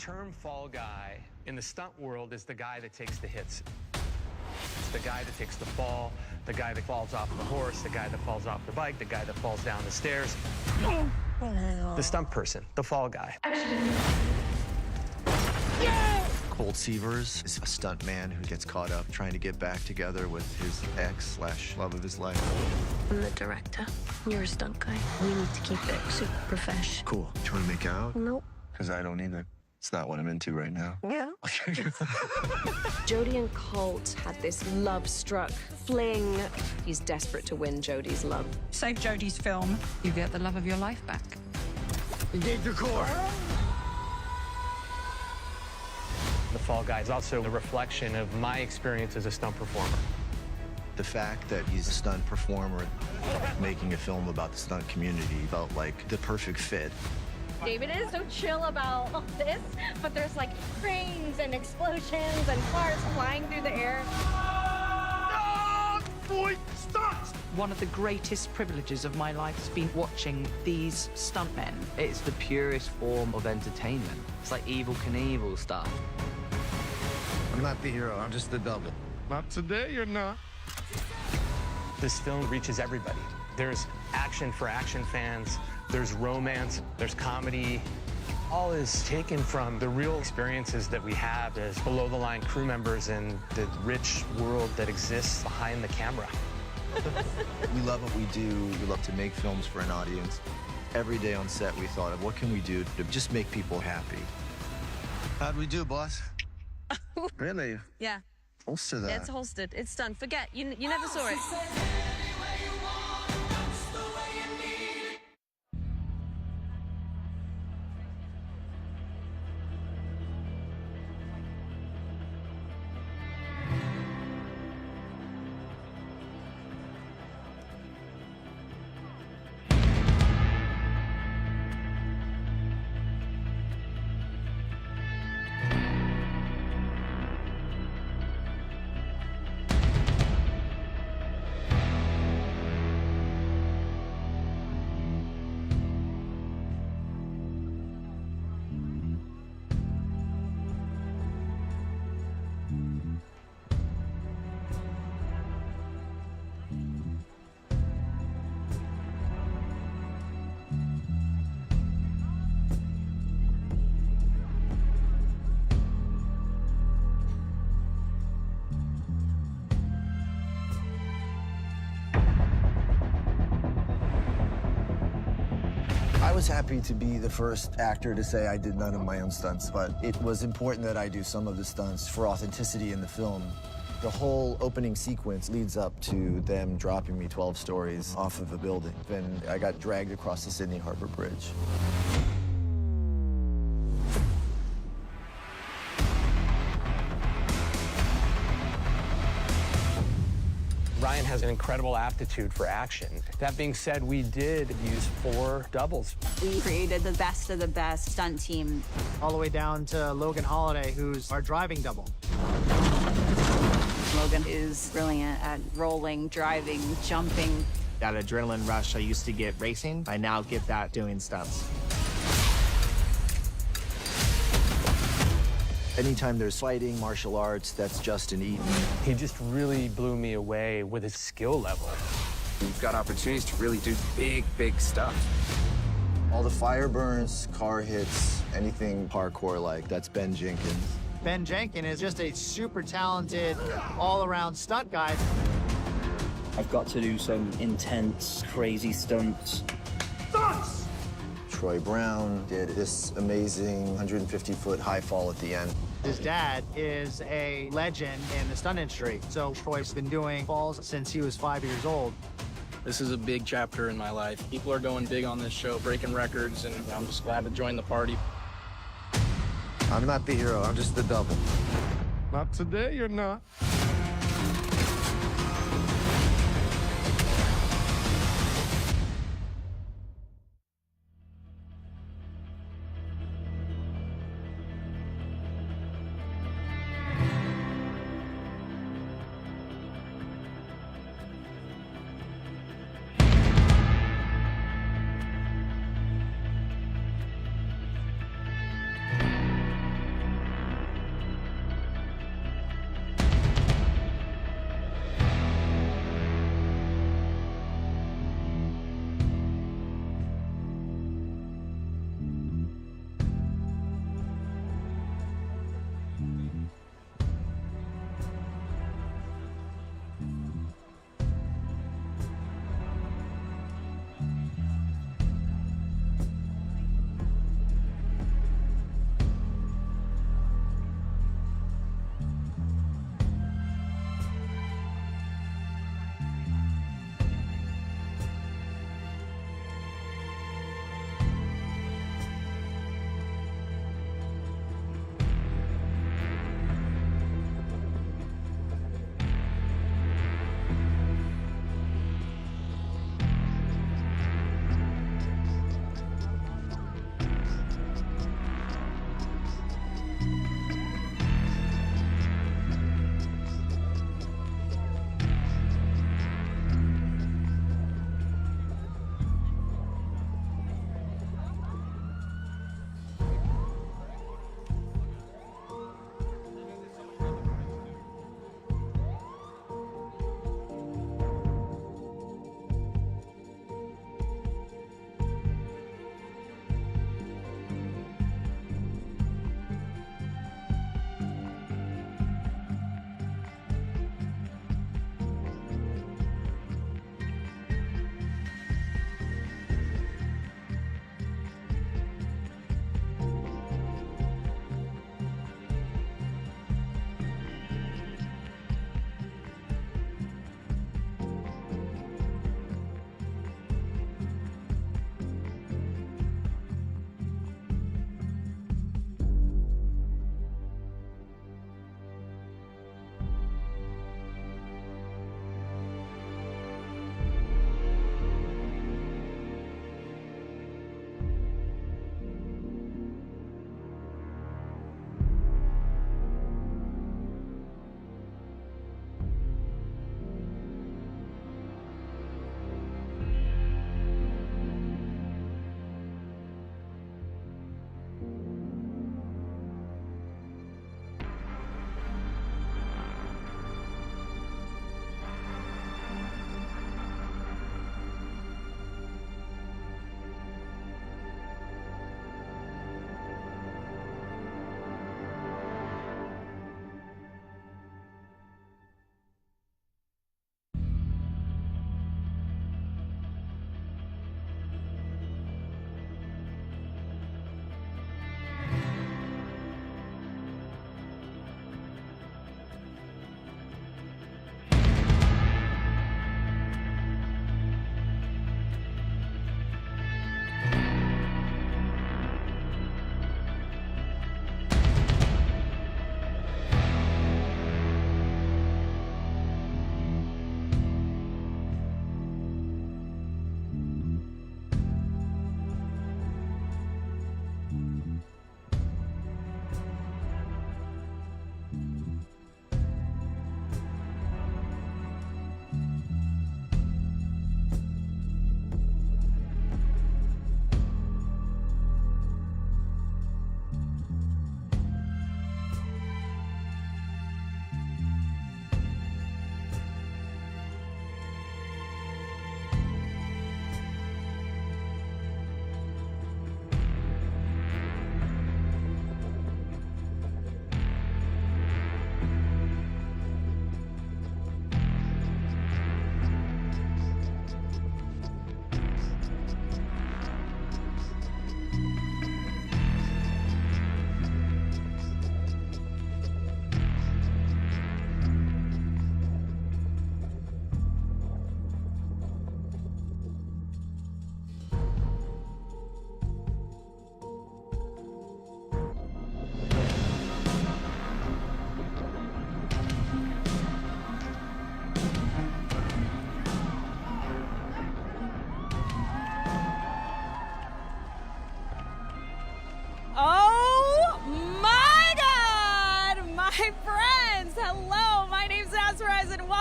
term fall guy in the stunt world is the guy that takes the hits. It's the guy that takes the fall, the guy that falls off the horse, the guy that falls off the bike, the guy that falls down the stairs. The stunt person, the fall guy. Colt Seavers is a stunt man who gets caught up trying to get back together with his ex/love of his life. I'm the director. You're a stunt guy. We need to keep it super profesh. Cool. You trying to make out? Nope. Because I don't either. It's not what I'm into right now. Yeah. Jodie and Colt had this love-struck fling. He's desperate to win Jodie's love. Save Jodie's film. You get the love of your life back. Engage your core. The fall guy is also a reflection of my experience as a stunt performer. The fact that he's a stunt performer making a film about the stunt community felt like the perfect fit. David is so chill about all this, but there's like cranes and explosions and cars flying through the air. Boy, stunts! One of the greatest privileges of my life has been watching these stuntmen. It's the purest form of entertainment. It's like Evel Knievel stuff. I'm not the hero, I'm just the double. Not today, you're not. This film reaches everybody. There's action for action fans, there's romance, there's comedy. All is taken from the real experiences that we have as below-the-line crew members in the rich world that exists behind the camera. We love what we do. We love to make films for an audience. Every day on set, we thought of what can we do to just make people happy. How'd we do, boss? Really? Yeah. Holster that. It's holstered. It's done. Forget. You never saw it. I was happy to be the first actor to say I did none of my own stunts, but it was important that I do some of the stunts for authenticity in the film. The whole opening sequence leads up to them dropping me 12 stories off of a building. Then I got dragged across the Sydney Harbor Bridge. Ryan has an incredible aptitude for action. That being said, we did use 4 doubles. We created the best of the best stunt team. All the way down to Logan Holiday, who's our driving double. Logan is brilliant at rolling, driving, jumping. That adrenaline rush I used to get racing, I now get that doing stunts. Anytime there's fighting, martial arts, that's Justin Eaton. He just really blew me away with his skill level. We've got opportunities to really do big stuff. All the fire burns, car hits, anything parkour-like, that's Ben Jenkins. Ben Jenkins is just a super talented, all-around stunt guy. I've got to do some intense, crazy stunts. Stunts! Troy Brown did this amazing 150-foot high fall at the end. His dad is a legend in the stunt industry, so Troy's been doing falls since he was 5 years old. This is a big chapter in my life. People are going big on this show, breaking records, and I'm just glad to join the party. I'm not the hero, I'm just the double. Not today, you're not.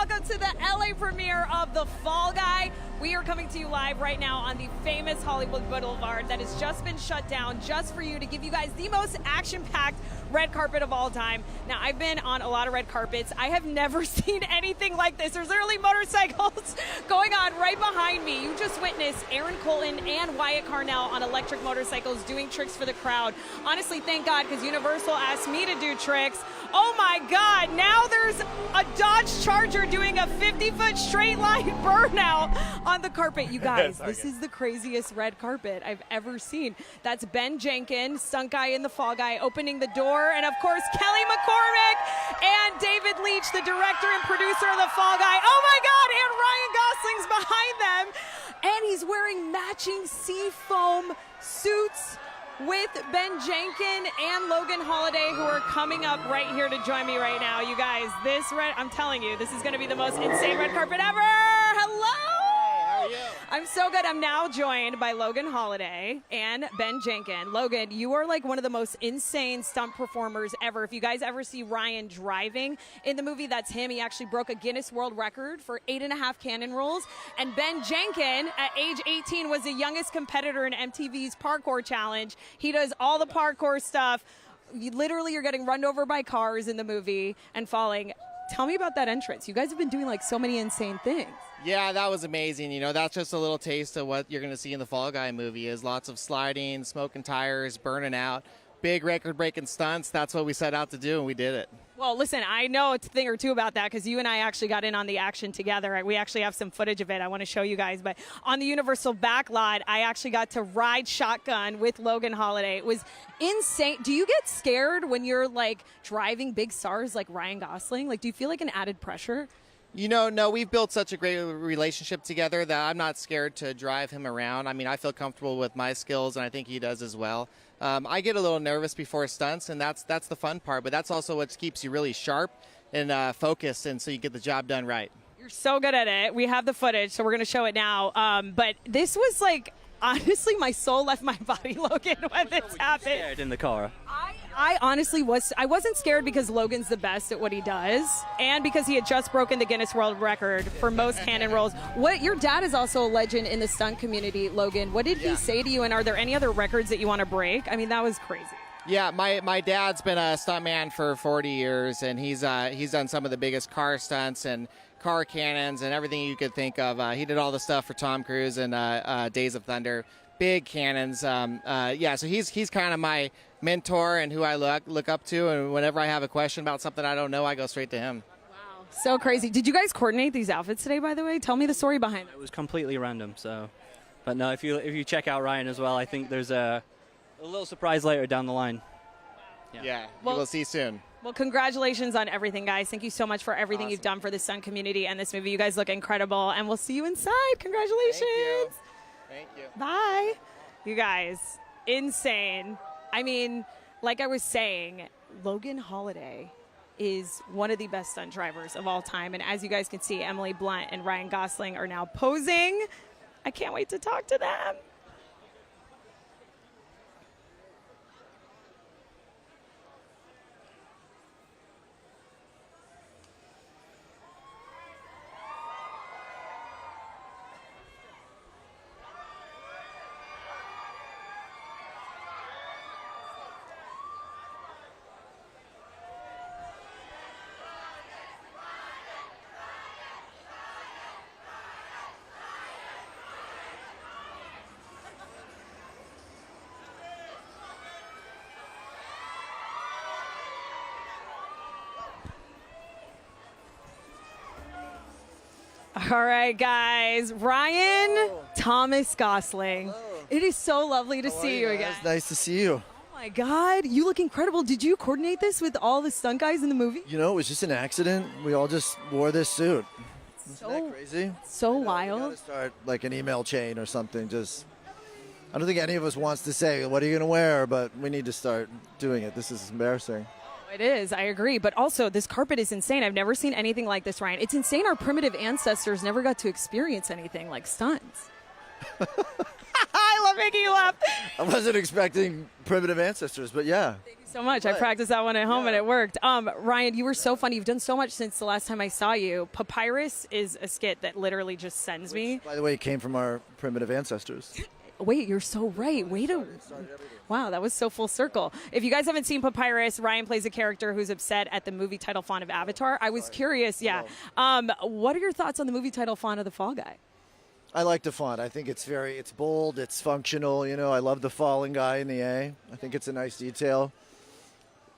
welcome to the LA premiere of The Fall Guy. We are coming to you live right now on the famous Hollywood Boulevard that has just been shut down just for you to give you guys the most action-packed red carpet of all time. Now, I've been on a lot of red carpets. I have never seen anything like this. There's literally motorcycles going on right behind me. You just witnessed Aaron Colton and Wyatt Carnell on electric motorcycles doing tricks for the crowd. Honestly, thank God, because Universal asked me to do tricks. Oh my God, now there's a Dodge Charger doing a 50-foot straight line burnout on the carpet. You guys, this is the craziest red carpet I've ever seen. That's Ben Jenkins, stunt guy in The Fall Guy, opening the door. And of course, Kelly McCormick and David Leitch, the director and producer of The Fall Guy. Oh my God, and Ryan Gosling's behind them. And he's wearing matching seafoam suits with Ben Jenkins and Logan Holiday, who are coming up right here to join me right now. You guys, I'm telling you, this is going to be the most insane red carpet ever. Hello. How are you? I'm so good. I'm now joined by Logan Holiday and Ben Jenkins. Logan, you are like one of the most insane stunt performers ever. If you guys ever see Ryan driving in the movie, that's him. He actually broke a Guinness World Record for 8.5 cannon rolls. And Ben Jenkins, at age 18, was the youngest competitor in MTV's Parkour Challenge. He does all the parkour stuff. You're getting run over by cars in the movie and falling. Tell me about that entrance. You guys have been doing like so many insane things. Yeah, that was amazing. You know, that's just a little taste of what you're going to see in the Fall Guy movie is lots of sliding, smoking tires, burning out, big record-breaking stunts. That's what we set out to do, and we did it. Well, listen, I know a thing or two about that because you and I actually got in on the action together. We actually have some footage of it I want to show you guys. But on the Universal backlot, I actually got to ride shotgun with Logan Holiday. It was insane. Do you get scared when you're, like, driving big stars like Ryan Gosling? Like, do you feel like an added pressure? You know, no, we've built such a great relationship together that I'm not scared to drive him around. I mean, I feel comfortable with my skills, and I think he does as well. I get a little nervous before stunts, and that's the fun part, but that's also what keeps you really sharp and focused, and so you get the job done right. You're so good at it. We have the footage, so we're going to show it now. But this was like, honestly, my soul left my body, Logan, when this happened. Scared in the car. I honestly wasn't scared because Logan's the best at what he does and because he had just broken the Guinness World Record for most cannon rolls. Your dad is also a legend in the stunt community, Logan. What did he say to you, and are there any other records that you want to break? I mean, that was crazy. Yeah, my dad's been a stuntman for 40 years, and he's done some of the biggest car stunts and car cannons and everything you could think of. He did all the stuff for Tom Cruise and Days of Thunder. Big cannons. So he's kind of my mentor and who I look up to, and whenever I have a question about something I don't know, I go straight to him. Wow, so crazy. Did you guys coordinate these outfits today, by the way? Tell me the story behind it. It was completely random, so. But no, if you check out Ryan as well, I think there's a little surprise later down the line. Yeah, you will see soon. Well, congratulations on everything, guys. Thank you so much for everything you've done for the stunt community and this movie. You guys look incredible, and we'll see you inside. Congratulations. Thank you. Bye. You guys, insane. I mean, like I was saying, Logan Holiday is one of the best stunt drivers of all time. And as you guys can see, Emily Blunt and Ryan Gosling are now posing. I can't wait to talk to them. All right, guys. Ryan Thomas Gosling. Hello. It is so lovely to see you again. It's nice to see you. Oh my God, you look incredible. Did you coordinate this with all the stunt guys in the movie? You know, it was just an accident. We all just wore this suit. Isn't that crazy? So We wild. gotta start like an email chain or something. I don't think any of us wants to say, what are you going to wear? But we need to start doing it. This is embarrassing. It is, I agree. But also, this carpet is insane. I've never seen anything like this, Ryan. It's insane our primitive ancestors never got to experience anything like stunts. I love making you laugh. I wasn't expecting primitive ancestors, but yeah. Thank you so much. I practiced that one at home and it worked. Ryan, you were so funny. You've done so much since the last time I saw you. Papyrus is a skit that literally just sends me. By the way, it came from our primitive ancestors. Wait, you're so right. Wow, that was so full circle. If you guys haven't seen Papyrus, Ryan plays a character who's upset at the movie title font of Avatar. I was curious, what are your thoughts on the movie title font of The Fall Guy? I like the font. I think it's bold, it's functional. You know, I love the falling guy in the A. I think it's a nice detail.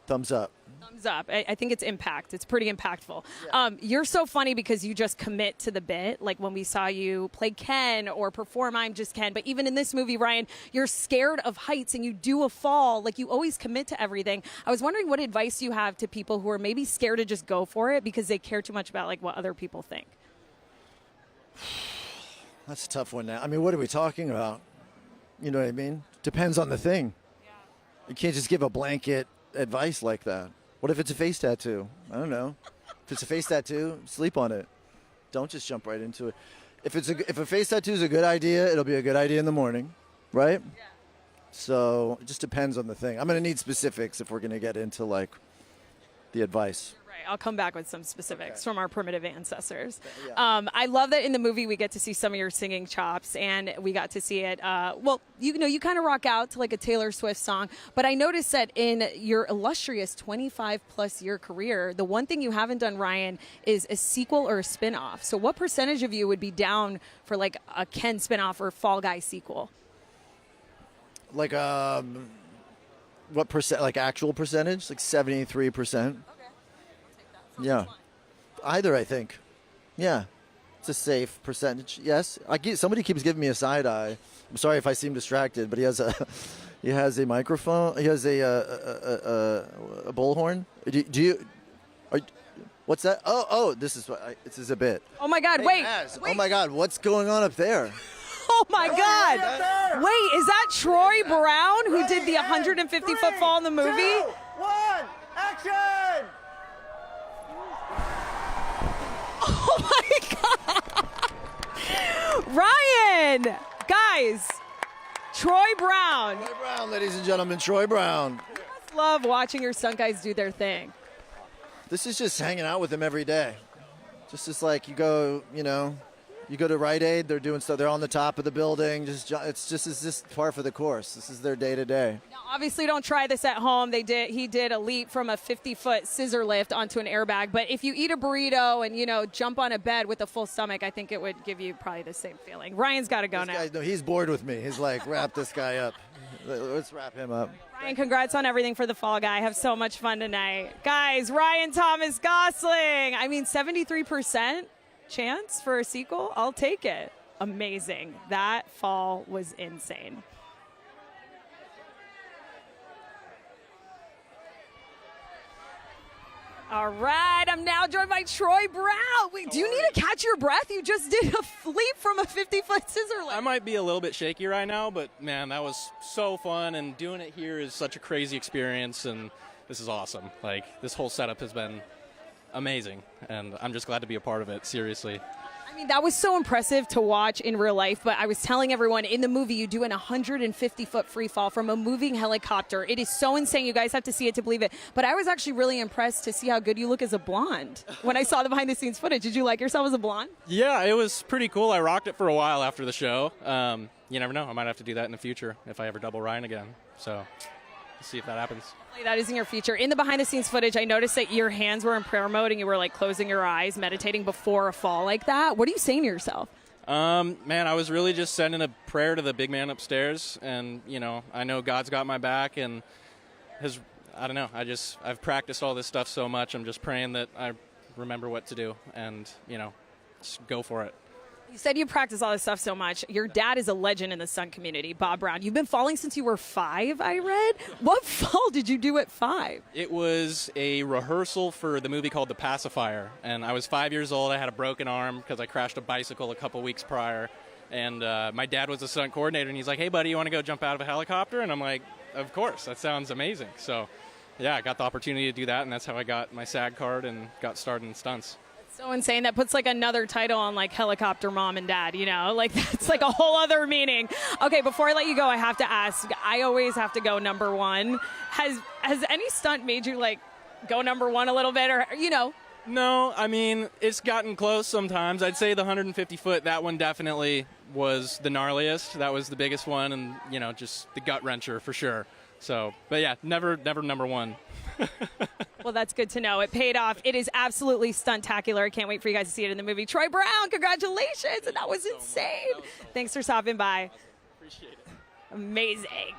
Thumbs up. Thumbs up. I think it's impact. It's pretty impactful. Yeah. You're so funny because you just commit to the bit. Like when we saw you play Ken or perform I'm Just Ken. But even in this movie, Ryan, you're scared of heights and you do a fall. Like you always commit to everything. I was wondering what advice you have to people who are maybe scared to just go for it because they care too much about like what other people think. That's a tough one now. I mean, what are we talking about? You know what I mean? Depends on the thing. Yeah. You can't just give a blanket advice like that. What if it's a face tattoo? I don't know. If it's a face tattoo, sleep on it. Don't just jump right into it. If a face tattoo is a good idea, it'll be a good idea in the morning, right? Yeah. So it just depends on the thing. I'm going to need specifics if we're going to get into like the advice. Right. I'll come back with some specifics from our primitive ancestors. Yeah. I love that in the movie we get to see some of your singing chops, and we got to see it. You kind of rock out to like a Taylor Swift song, but I noticed that in your illustrious 25-plus year career, the one thing you haven't done, Ryan, is a sequel or a spin-off. So what percentage of you would be down for like a Ken spin-off or Fall Guy sequel? Like what percent? Like actual percentage? Like 73%. Yeah, either I think. Yeah, it's a safe percentage. Yes, somebody keeps giving me a side eye. I'm sorry if I seem distracted, but he has a microphone. He has a bullhorn. What's that? Oh, this is a bit. Oh my God! Wait. Oh my God! What's going on up there? Oh my God! Wait, is that Troy Brown who did the 150-foot fall in the movie? 2, 1, action! Oh my God! Ryan! Guys, Troy Brown. Troy Brown, ladies and gentlemen, Troy Brown. I just love watching your stunt guys do their thing. This is just hanging out with them every day. Just as like you go to Rite Aid, they're doing stuff. They're on the top of the building. It's just par for the course. This is their day to day. Now, obviously, don't try this at home. He did a leap from a 50-foot scissor lift onto an airbag. But if you eat a burrito and jump on a bed with a full stomach, I think it would give you probably the same feeling. Ryan's got to go now. No, he's bored with me. He's like, wrap this guy up. Let's wrap him up. Ryan, congrats on everything for the Fall Guy. Have so much fun tonight, guys. Ryan Thomas Gosling. I mean, 73%. Chance for a sequel? I'll take it. Amazing. That fall was insane. All right, I'm now joined by Troy Brown. Wait, do you need to catch your breath? You just did a leap from a 50-foot scissor lift. I might be a little bit shaky right now, but man, that was so fun, and doing it here is such a crazy experience, and this is awesome. Like, this whole setup has been amazing, and I'm just glad to be a part of it, seriously. I mean, that was so impressive to watch in real life, but I was telling everyone in the movie you do an 150-foot free fall from a moving helicopter. It is so insane. You guys have to see it to believe it. But I was actually really impressed to see how good you look as a blonde when I saw the behind-the-scenes footage. Did you like yourself as a blonde? Yeah, it was pretty cool. I rocked it for a while after the show. You never know. I might have to do that in the future if I ever double Ryan again. So we'll see if that happens. That is in your future. In the behind-the-scenes footage, I noticed that your hands were in prayer mode and you were like closing your eyes, meditating before a fall like that. What are you saying to yourself? Man, I was really just sending a prayer to the big man upstairs, and I know God's got my back, and I don't know. I've practiced all this stuff so much. I'm just praying that I remember what to do, and just go for it. You said you practice all this stuff so much. Your dad is a legend in the stunt community, Bob Brown. You've been falling since you were 5, I read. What fall did you do at 5? It was a rehearsal for the movie called The Pacifier, and I was 5 years old. I had a broken arm because I crashed a bicycle a couple weeks prior, and my dad was a stunt coordinator, and he's like, hey, buddy, you want to go jump out of a helicopter? And I'm like, of course, that sounds amazing. So, yeah, I got the opportunity to do that, and that's how I got my SAG card and got started in stunts. So insane. That puts like another title on like Helicopter Mom and Dad, you know? Like that's like a whole other meaning. Okay, before I let you go, I have to ask, I always have to go number one. Has any stunt made you like go number one a little bit, or, you know? No, I mean, it's gotten close sometimes. I'd say the 150 foot, that one definitely was the gnarliest. That was the biggest one, and, you know, just the gut wrencher for sure. So, but yeah, never number one. Well, that's good to know. It paid off. It is absolutely stuntacular. I can't wait for you guys to see it in the movie. Troy Brown, congratulations. And that was insane. Thanks for stopping by. Appreciate it. Amazing.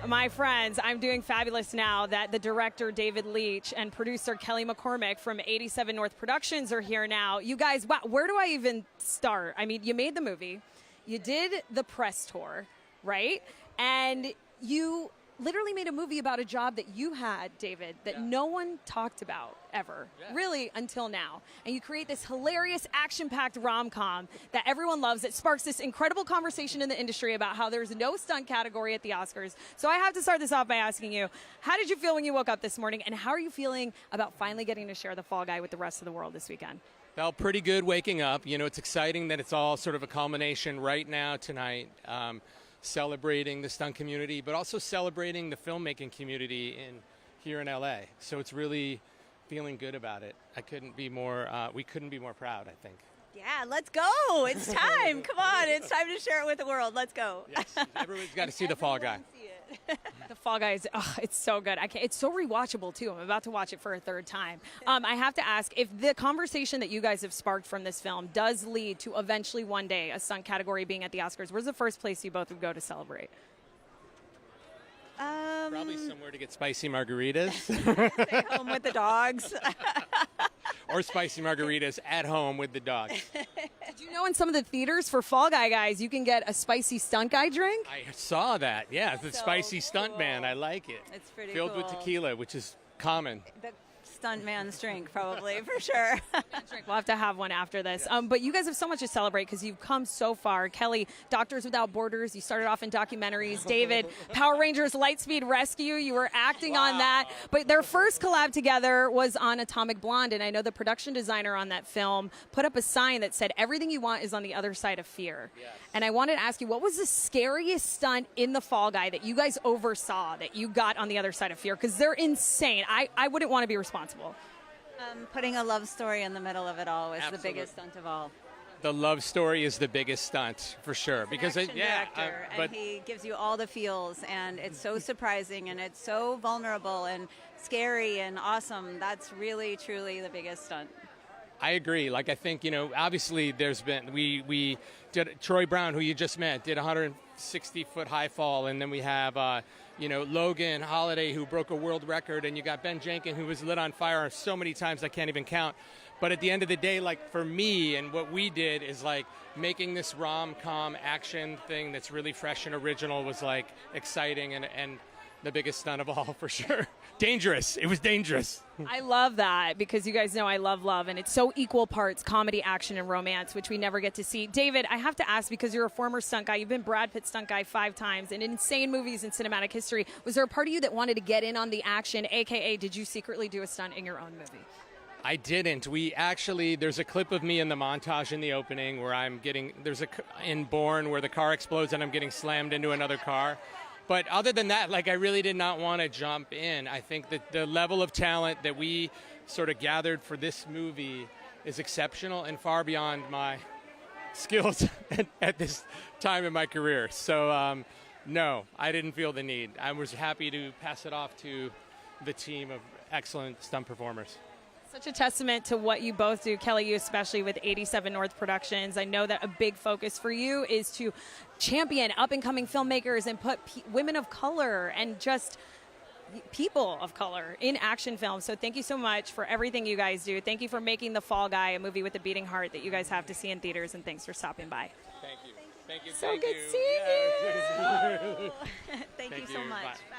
My friends, I'm doing fabulous now that the director, David Leitch, and producer, Kelly McCormick from 87 North Productions are here now. You guys, wow, where do I even start? I mean, you made the movie. You did the press tour, right? And you literally made a movie about a job that you had, David, that no one talked about ever, really, until now. And you create this hilarious, action-packed rom-com that everyone loves. It sparks this incredible conversation in the industry about how there's no stunt category at the Oscars. So I have to start this off by asking you, how did you feel when you woke up this morning, and how are you feeling about finally getting to share the Fall Guy with the rest of the world this weekend? Felt pretty good waking up. You know, it's exciting that it's all sort of a culmination right now tonight. Celebrating the stunt community, but also celebrating the filmmaking community here in LA. So it's really feeling good about it. We couldn't be more proud, I think. Yeah, let's go. It's time. Come on, it's time to share it with the world. Let's go. Yes, everyone's got to see the Fall Guy. The Fall Guy is, it's so good. It's so rewatchable, too. I'm about to watch it for a third time. I have to ask, if the conversation that you guys have sparked from this film does lead to eventually one day a stunt category being at the Oscars, where's the first place you both would go to celebrate? Probably somewhere to get spicy margaritas. Stay home with the dogs. Or spicy margaritas at home with the dogs. Did you know in some of the theaters for Fall Guy guys, you can get a spicy stunt guy drink? I saw that. Yeah, the spicy stunt man. I like it. It's pretty Filled with tequila, which is common. The stunt man's drink, probably, for sure. We'll have to have one after this. But you guys have so much to celebrate because you've come so far. Kelly, Doctors Without Borders, you started off in documentaries. David, Power Rangers Lightspeed Rescue, you were acting on that. But their first collab together was on Atomic Blonde, and I know the production designer on that film put up a sign that said, everything you want is on the other side of fear. Yes. And I wanted to ask you, what was the scariest stunt in the Fall Guy that you guys oversaw that you got on the other side of fear? Because they're insane. I wouldn't want to be responsible. Putting a love story in the middle of it all was the biggest stunt of all. The love story is the biggest stunt for sure because director, and he gives you all the feels, and it's so surprising and it's so vulnerable and scary and awesome. That's really truly the biggest stunt. I agree. Like, I think, you know, obviously there's been, we did, Troy Brown, who you just met, did a 160-foot high fall, and then we have, you know, Logan Holiday, who broke a world record, and you got Ben Jenkins, who was lit on fire so many times I can't even count. But at the end of the day, like, for me, and what we did is, like, making this rom-com action thing that's really fresh and original was, like, exciting and the biggest stunt of all, for sure. Dangerous. It was dangerous. I love that because you guys know I love love, and it's so equal parts comedy, action, and romance, which we never get to see. David, I have to ask, because you're a former stunt guy, you've been Brad Pitt stunt guy 5 times in insane movies in cinematic history. Was there a part of you that wanted to get in on the action, a.k.a. did you secretly do a stunt in your own movie? I didn't. We actually, there's a clip of me in the montage in the opening where I'm getting, in Bourne where the car explodes and I'm getting slammed into another car. But other than that, like, I really did not want to jump in. I think that the level of talent that we sort of gathered for this movie is exceptional and far beyond my skills at this time in my career. So, no, I didn't feel the need. I was happy to pass it off to the team of excellent stunt performers. Such a testament to what you both do, Kelly, you especially with 87 North Productions. I know that a big focus for you is to champion up-and-coming filmmakers and put women of color and just people of color in action films. So thank you so much for everything you guys do. Thank you for making The Fall Guy a movie with a beating heart that you guys have to see in theaters, and thanks for stopping by. Thank you. Thank you. So thank good you. seeing you. Thank you so much. Bye.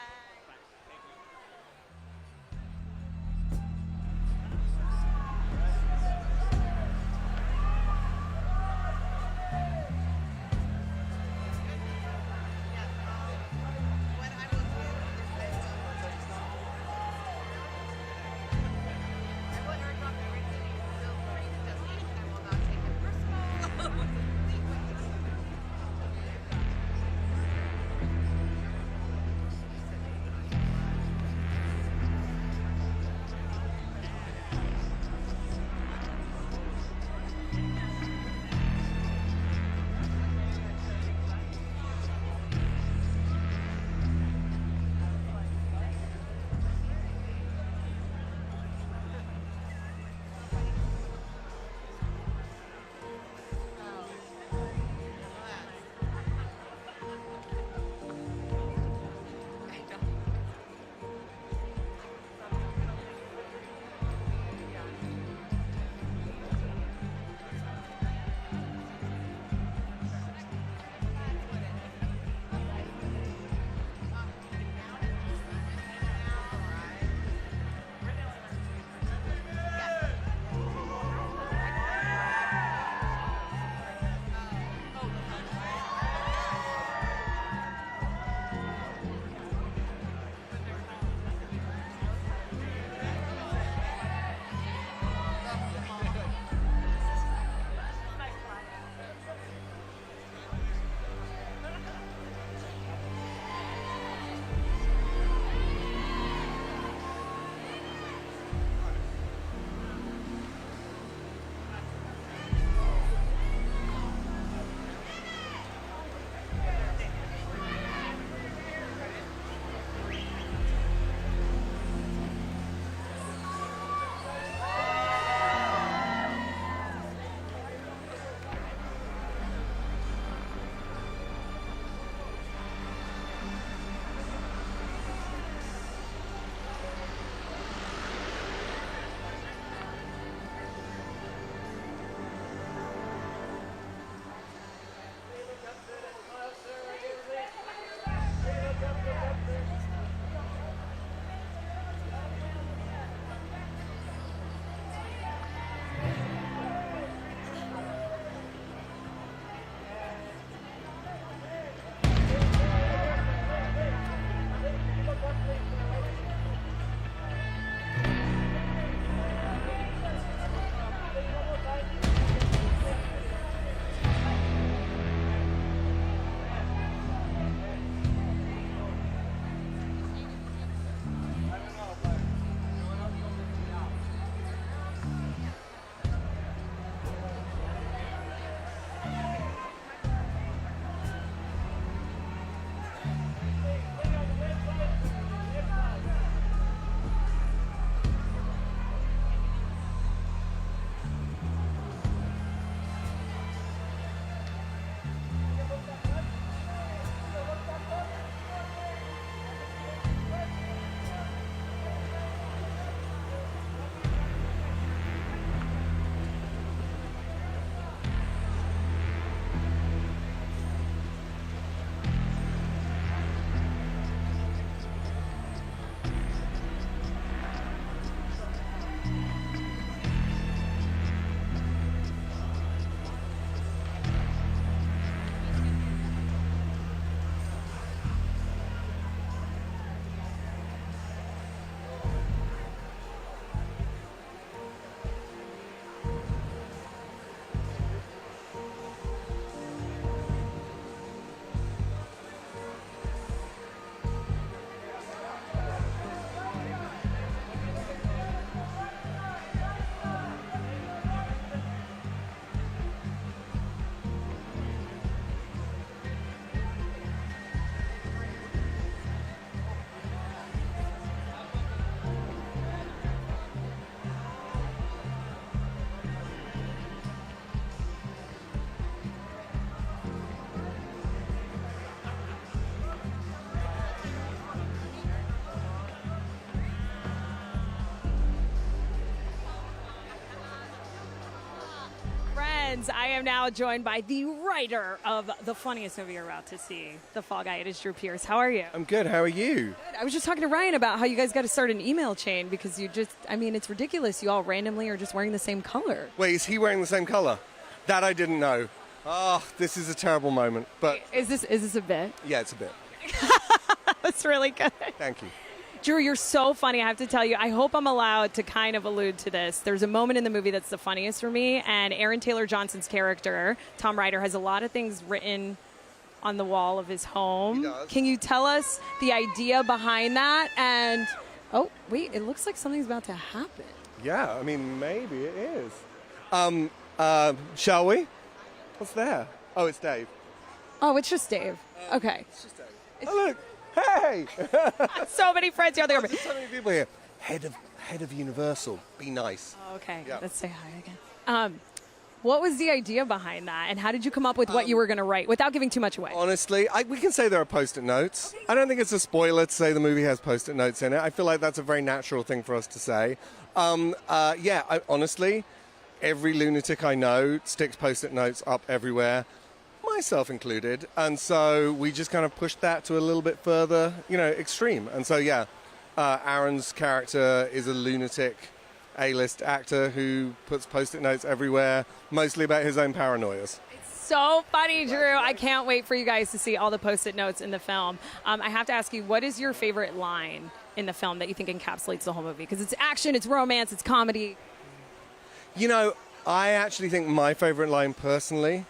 friends, I am now joined by the writer of the funniest movie you're about to see, The Fall Guy. It is Drew Pierce. How are you? I'm good. How are you? Good. I was just talking to Ryan about how you guys got to start an email chain because you just, I mean, it's ridiculous. You all randomly are just wearing the same color. Wait, is he wearing the same color? That I didn't know. Oh, this is a terrible moment. But is this a bit? Yeah, it's a bit. That's really good. Thank you. Drew, you're so funny. I have to tell you, I hope I'm allowed to kind of allude to this. There's a moment in the movie that's the funniest for me, and Aaron Taylor Johnson's character, Tom Ryder, has a lot of things written on the wall of his home. He does. Can you tell us the idea behind that? And, oh, wait, it looks like something's about to happen. Yeah, I mean, maybe it is. Shall we? What's there? Oh, it's Dave. Oh, it's just Dave. Okay. It's just Dave. Oh, look. Hey! So many friends here. There's so many people here. Head of Universal. Be nice. Oh, okay. Yeah. Let's say hi again. What was the idea behind that, and how did you come up with what you were going to write without giving too much away? Honestly, we can say there are Post-it notes. I don't think it's a spoiler to say the movie has Post-it notes in it. I feel like that's a very natural thing for us to say. Honestly, every lunatic I know sticks Post-it notes up everywhere, myself included, and so we just kind of pushed that to a little bit further, extreme. And so, Aaron's character is a lunatic A-list actor who puts Post-it notes everywhere, mostly about his own paranoias. So funny, Drew. I can't wait for you guys to see all the Post-it notes in the film. I have to ask you, what is your favorite line in the film that you think encapsulates the whole movie? Because it's action, it's romance, it's comedy. I actually think my favorite line personally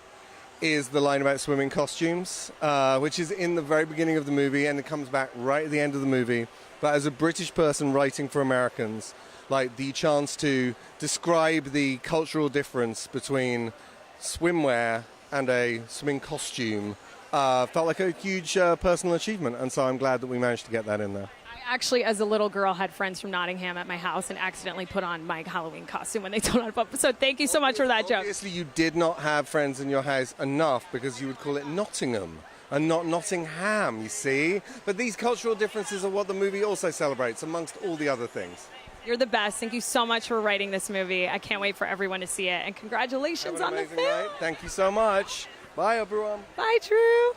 is the line about swimming costumes, which is in the very beginning of the movie, and it comes back right at the end of the movie. But as a British person writing for Americans, like the chance to describe the cultural difference between swimwear and a swimming costume felt like a huge personal achievement, and so I'm glad that we managed to get that in there. I actually, as a little girl, had friends from Nottingham at my house and accidentally put on my Halloween costume when they told us about. So thank you so much for that joke. Obviously, you did not have friends in your house enough because you would call it Nottingham and not Nottingham, you see? But these cultural differences are what the movie also celebrates, amongst all the other things. You're the best. Thank you so much for writing this movie. I can't wait for everyone to see it. And congratulations on the film. Night. Thank you so much. Bye, everyone. Bye, Drew.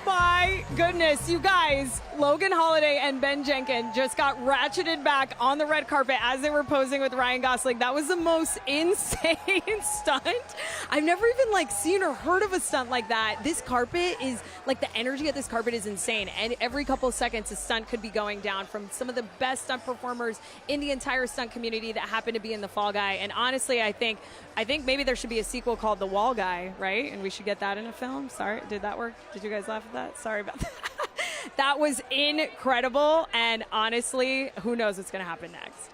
My goodness, you guys, Logan Holiday and Ben Jenkins just got ratcheted back on the red carpet as they were posing with Ryan Gosling. That was the most insane stunt. I've never even seen or heard of a stunt like that. This carpet is the energy of this carpet is insane. And every couple of seconds, a stunt could be going down from some of the best stunt performers in the entire stunt community that happen to be in The Fall Guy. And honestly, I think maybe there should be a sequel called The Wall Guy, right? And we should get that in a film. Sorry, did that work? Did you guys laugh at that? Sorry about that. That was incredible, and honestly, who knows what's going to happen next.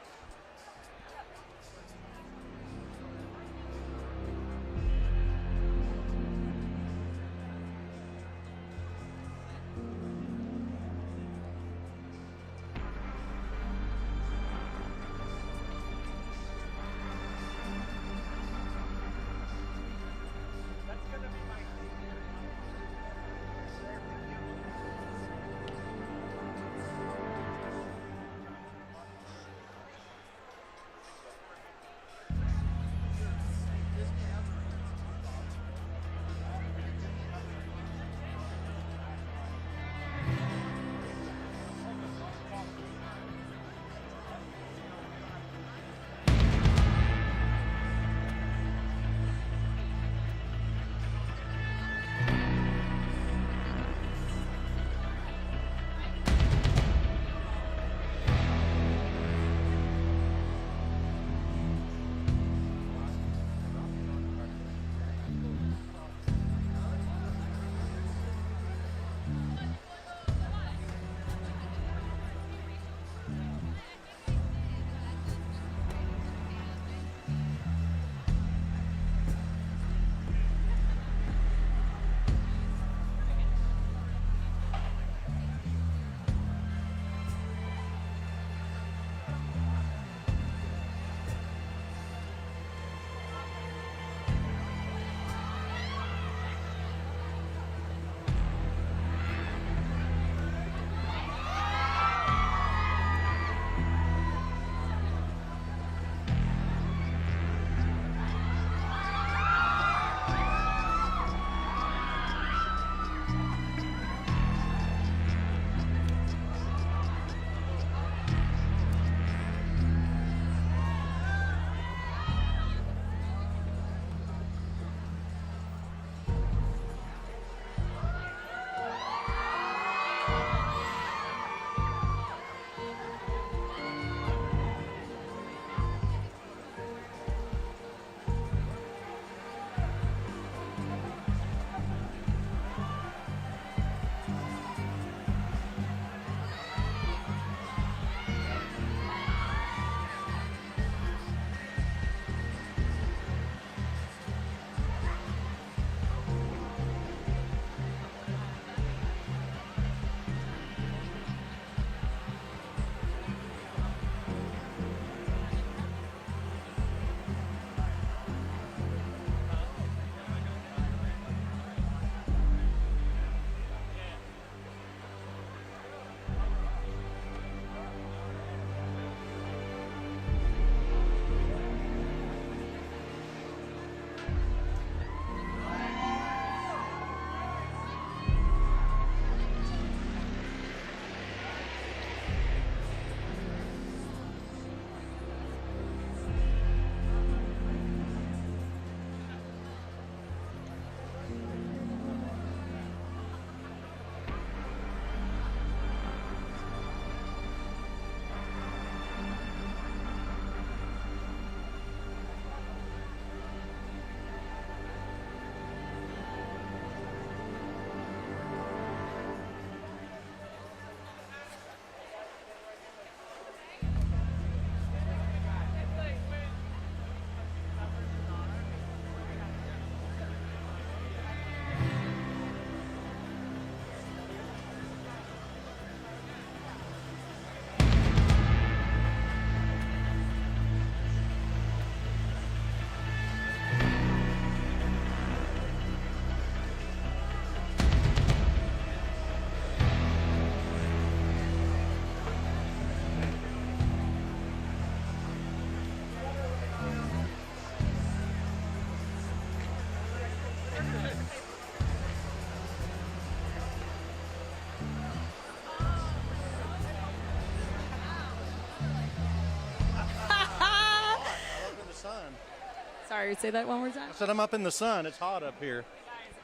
Sorry, say that one more time. I said I'm up in the sun. It's hot up here.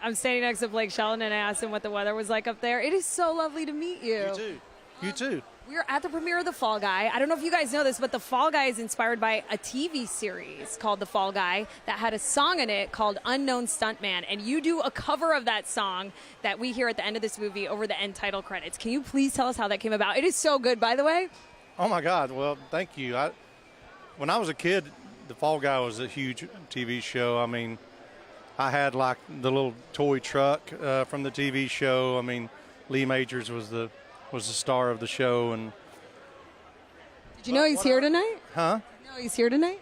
I'm standing next to Blake Shelton, and I asked him what the weather was like up there. It is so lovely to meet you. You too. You too. We're at the premiere of The Fall Guy. I don't know if you guys know this, but The Fall Guy is inspired by a TV series called The Fall Guy that had a song in it called Unknown Stuntman. And you do a cover of that song that we hear at the end of this movie over the end title credits. Can you please tell us how that came about? It is so good, by the way. Oh, my God. Well, thank you. When I was a kid, The Fall Guy was a huge TV show. I mean, I had like the little toy truck from the TV show. I mean, Lee Majors was the star of the show. And did you know he's here tonight? Huh? No, he's here tonight.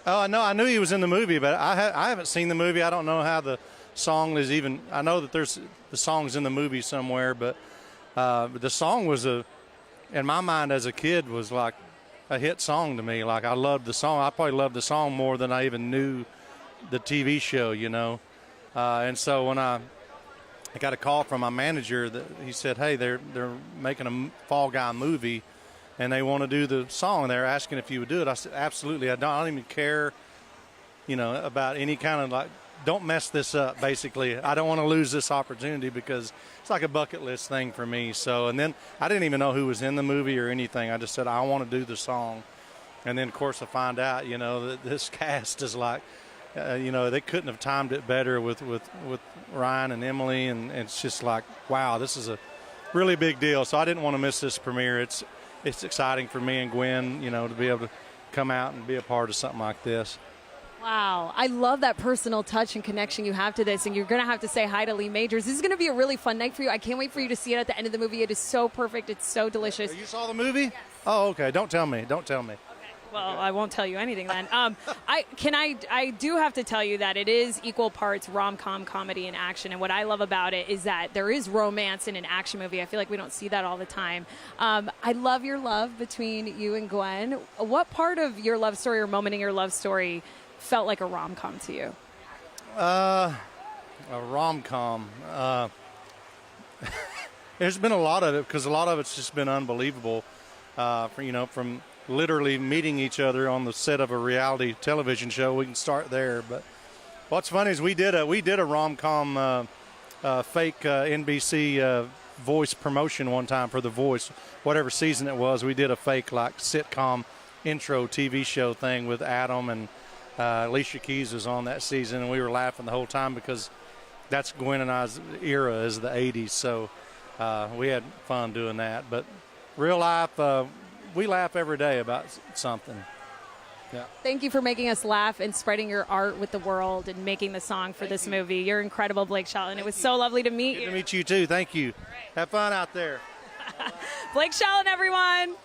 Oh, no, I knew he was in the movie, but I haven't seen the movie. I don't know how the song is even. I know that there's the song's in the movie somewhere, but the song was in my mind as a kid was like a hit song to me. Like I loved the song. I probably loved the song more than I even knew the TV show, you know. And so when I got a call from my manager that he said, hey, they're making a Fall Guy movie and they want to do the song. They're asking if you would do it. I said, absolutely. I don't even care, you know, about any kind of like, don't mess this up, basically. I don't want to lose this opportunity because it's like a bucket list thing for me. So, and then I didn't even know who was in the movie or anything. I just said, I want to do the song. And then, of course, I find out, you know, that this cast is like, you know, they couldn't have timed it better with Ryan and Emily. And it's just like, wow, this is a really big deal. So I didn't want to miss this premiere. It's exciting for me and Gwen, you know, to be able to come out and be a part of something like this. Wow. I love that personal touch and connection you have to this, and you're going to have to say hi to Lee Majors. This is going to be a really fun night for you. I can't wait for you to see it at the end of the movie. It is so perfect. It's so delicious. You saw the movie? Yes. Oh, okay. Don't tell me. Don't tell me. Well, I won't tell you anything then. I do have to tell you that it is equal parts rom-com, comedy, and action. And what I love about it is that there is romance in an action movie. I feel like we don't see that all the time. I love your love between you and Gwen. What part of your love story or moment in your love story felt like a rom-com to you? A rom-com. There's been a lot of it because a lot of it's just been unbelievable. From literally meeting each other on the set of a reality television show. We can start there. But what's funny is we did a rom-com fake NBC Voice promotion one time for The Voice, whatever season it was. We did a fake like sitcom intro TV show thing with Adam, and Alicia Keys was on that season, and we were laughing the whole time because that's Gwen and I's era is the 80s. So we had fun doing that. But real life, we laugh every day about something. Yeah. Thank you for making us laugh and spreading your art with the world and making the song for this movie. You're incredible, Blake Shelton. It was so lovely to meet you. Good to meet you, too. Thank you. Have fun out there. Blake Shelton, everyone.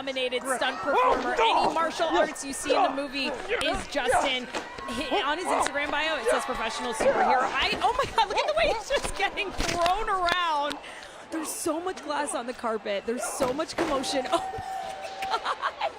nominated stunt performer. Any martial arts you see in the movie is Justin. On his Instagram bio, it says professional superhero. Oh my God, look at the way he's just getting thrown around. There's so much glass on the carpet. There's so much commotion. Oh my God.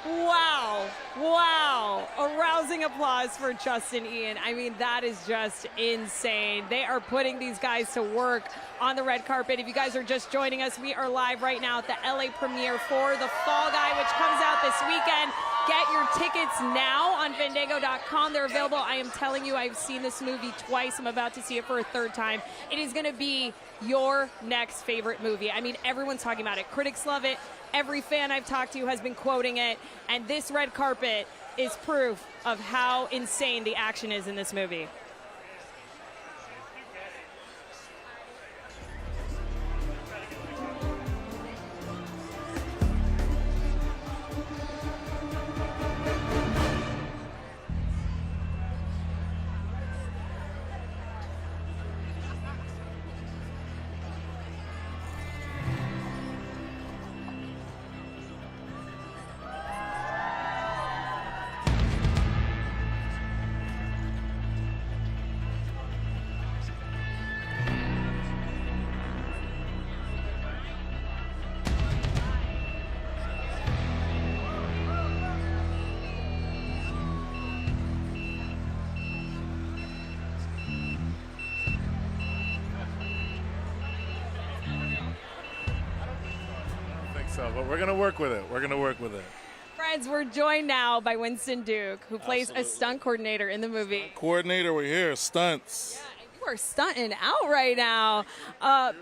Wow. Wow. A rousing applause for Justin Ian. I mean, that is just insane. They are putting these guys to work on the red carpet. If you guys are just joining us, we are live right now at the LA premiere for The Fall Guy, which comes out this weekend. Get your tickets now on Fandango.com. They're available. I am telling you, I've seen this movie twice. I'm about to see it for a third time. It is going to be your next favorite movie. I mean, everyone's talking about it. Critics love it. Every fan I've talked to has been quoting it. And this red carpet is proof of how insane the action is in this movie. But we're going to work with it. We're going to work with it. Friends, we're joined now by Winston Duke, who plays a stunt coordinator in the movie. Coordinator, we're here. Stunts. Yeah, you are stunting out right now.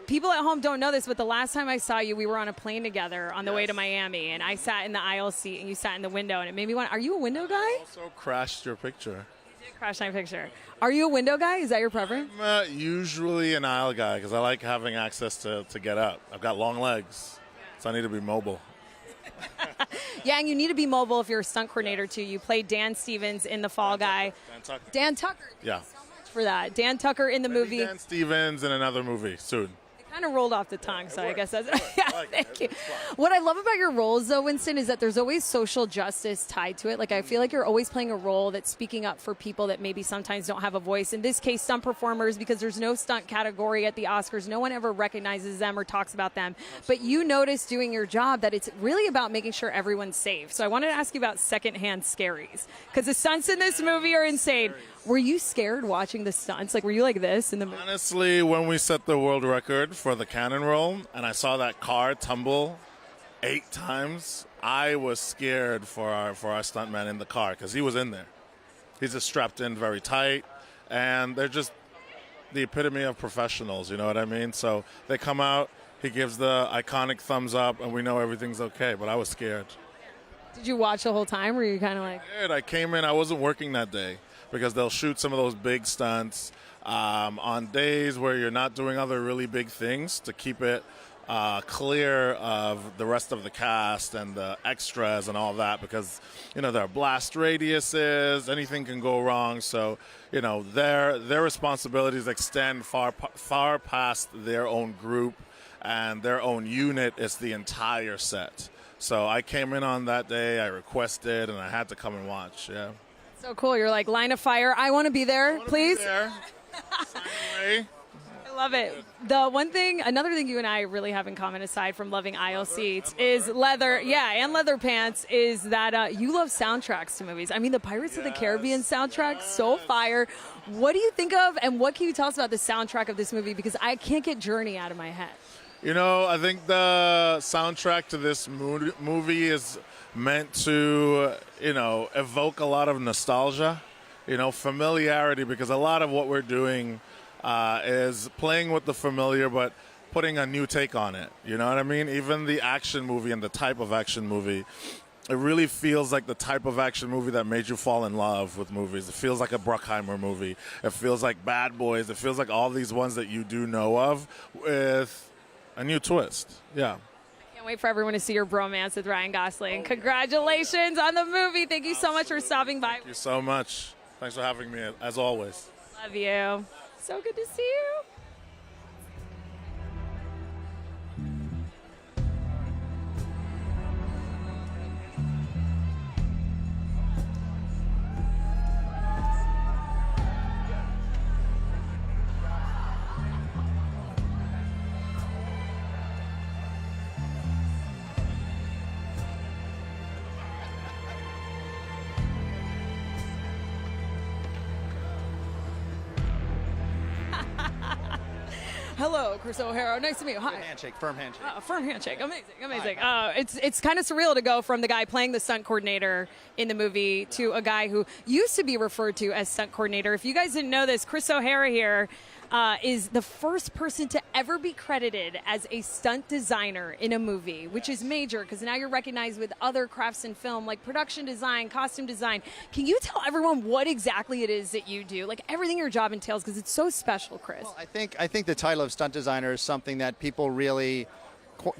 People at home don't know this, but the last time I saw you, we were on a plane together on the way to Miami, and I sat in the aisle seat, and you sat in the window, and it made me want, are you a window guy? Also crashed your picture. You did crash my picture. Are you a window guy? Is that your preference? I'm usually an aisle guy because I like having access to get up. I've got long legs. So I need to be mobile. Yeah, and you need to be mobile if you're a stunt coordinator, too. You played Dan Stevens in The Fall Guy. Dan Tucker. Yeah. Thank you so much for that. Dan Tucker in the movie. Dan Stevens in another movie soon. It kind of rolled off the tongue, so I guess that's yeah, thank you. What I love about your roles, though, Winston, is that there's always social justice tied to it. Like, I feel like you're always playing a role that's speaking up for people that maybe sometimes don't have a voice. In this case, stunt performers, because there's no stunt category at the Oscars. No one ever recognizes them or talks about them. But you notice doing your job that it's really about making sure everyone's safe. So I wanted to ask you about secondhand scaries, because the stunts in this movie are insane. Were you scared watching the stunts? Like, were you like this in the movie? Honestly, when we set the world record for the cannon roll and I saw that car tumble 8 times, I was scared for our stuntman in the car because he was in there. He's just strapped in very tight, and they're just the epitome of professionals, you know what I mean? So they come out, he gives the iconic thumbs up, and we know everything's okay, but I was scared. Did you watch the whole time, or were you kind of like... I came in, I wasn't working that day, because they'll shoot some of those big stunts on days where you're not doing other really big things to keep it clear of the rest of the cast and the extras and all that, because, you know, there are blast radiuses, anything can go wrong. So, you know, their responsibilities extend far past their own group and their own unit. It's the entire set. So I came in on that day, I requested, and I had to come and watch, yeah. So cool. You're like, line of fire. I want to be there, please. I love it. Another thing you and I really have in common, aside from loving aisle seats, is leather. Yeah, and leather pants, is that you love soundtracks to movies. I mean, the Pirates of the Caribbean soundtrack, so fire. What do you think of, and what can you tell us about the soundtrack of this movie? Because I can't get Journey out of my head. You know, I think the soundtrack to this movie is meant to, you know, evoke a lot of nostalgia, you know, familiarity, because a lot of what we're doing is playing with the familiar but putting a new take on it. You know what I mean? Even the action movie and the type of action movie, it really feels like the type of action movie that made you fall in love with movies. It feels like a Bruckheimer movie. It feels like Bad Boys. It feels like all these ones that you do know of with a new twist. Yeah. Can't wait for everyone to see your bromance with Ryan Gosling. Congratulations on the movie. Thank you so much for stopping by. Thank you so much. Thanks for having me, as always. Love you. So good to see you. Hello, Chris O'Hara. Nice to meet you. Hi. Firm handshake. Firm handshake. Amazing. It's kind of surreal to go from the guy playing the stunt coordinator in the movie to a guy who used to be referred to as stunt coordinator. If you guys didn't know this, Chris O'Hara here is the first person to ever be credited as a stunt designer in a movie, which is major because now you're recognized with other crafts in film like production design, costume design. Can you tell everyone what exactly it is that you do, like everything your job entails, because it's so special, Chris? Well, I think the title of stunt designer is something that people really